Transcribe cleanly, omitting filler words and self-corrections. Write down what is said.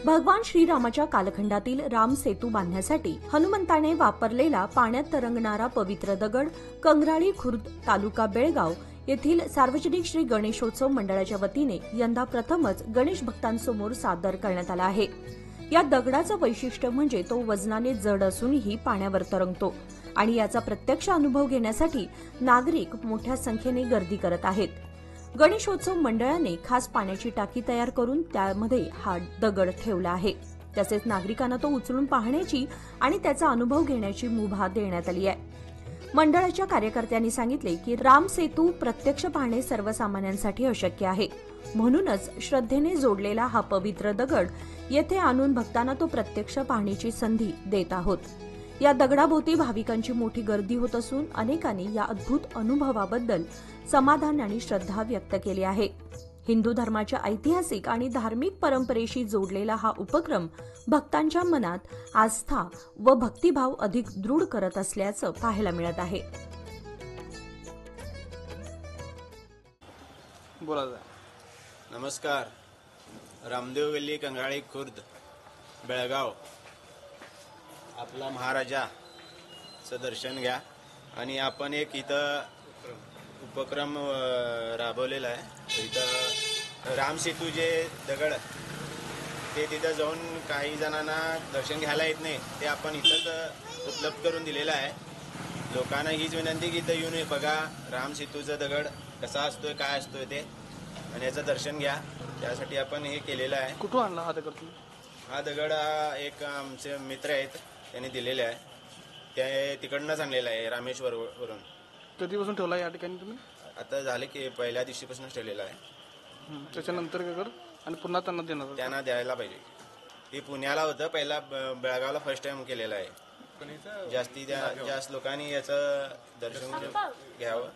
भगवान श्रीरामाच्या कालखंडातील राम सेतू बांधण्यासाठी हनुमंताने वापरलेला पाण्यात तरंगणारा पवित्र दगड कंग्राळी खुर्द तालुका बेळगाव येथील सार्वजनिक श्री गणेशोत्सव मंडळाच्या वतीने यंदा प्रथमच गणेश भक्तांसमोर सादर करण्यात आला आहे। या दगडाचं वैशिष्ट्य म्हणजे तो वजनाने जड असूनही पाण्यावर तरंगतो आणि याचा प्रत्यक्ष अनुभव घेण्यासाठी नागरिक मोठ्या संख्येने गर्दी करत आहेत। गणेशोत्सव मंडळाने खास पाण्याची टाकी तयार करून त्यामध्ये हा दगड ठेवला आहे। तसेच नागरिकांना तो उचलून पाहण्याची आणि त्याचा अनुभव घेण्याची मुभा देण्यात आली आहे। मंडळाच्या कार्यकर्त्यांनी सांगितले की राम सेतू प्रत्यक्ष पाहणे सर्वसामान्यांसाठी अशक्य आहे, म्हणूनच श्रद्धेने जोडलेला हा पवित्र दगड येथे आणून भक्तांना तो प्रत्यक्ष पाहण्याची संधी देत आहोत। या दगडाभोवती भाविकांची मोठी गर्दी होत असून अनेकांनी या अद्भुत अनुभवाबद्दल समाधान आणि श्रद्धा व्यक्त केली आहे। हिंदू धर्माच्या ऐतिहासिक आणि धार्मिक परंपरेशी जोडलेला हा उपक्रम भक्तांच्या मनात आस्था व भक्तिभाव अधिक दृढ करत असल्याचं पाहायला मिळत आहे। नमस्कार, रामदेव गल्ली कंग्राळी खुर्द बेळगाव आपला महाराजाचं दर्शन घ्या। आणि आपण एक इथं उपक्रम राबवलेला आहे। इथं राम सेतू जे दगड ते तिथं जाऊन काही जणांना दर्शन घ्यायला येत नाही, ते आपण इथंच उपलब्ध करून दिलेलं आहे। लोकांना हीच विनंती की इथं येऊन बघा राम सेतूचा दगड कसा असतोय, काय असतोय ते, आणि याचं दर्शन घ्या। त्यासाठी आपण हे केलेलं आहे। कुठून आणला हा दगड? हा दगड एक आमचे मित्र आहेत त्यांनी दिलेले आहे, ते तिकडनंच आणलेलं आहे रामेश्वरवरून। कधीपासून ठेवला या ठिकाणी तुम्ही? आता झाले की पहिल्या दिवशीपासूनच ठेवलेलं आहे। त्याच्यानंतर काय कर आणि पुन्हा त्यांना द्यायला पाहिजे। ते पुण्याला होतं, पहिला बेळगावला फर्स्ट टाइम केलेलं आहे। जास्त लोकांनी याचं दर्शन घ्यावं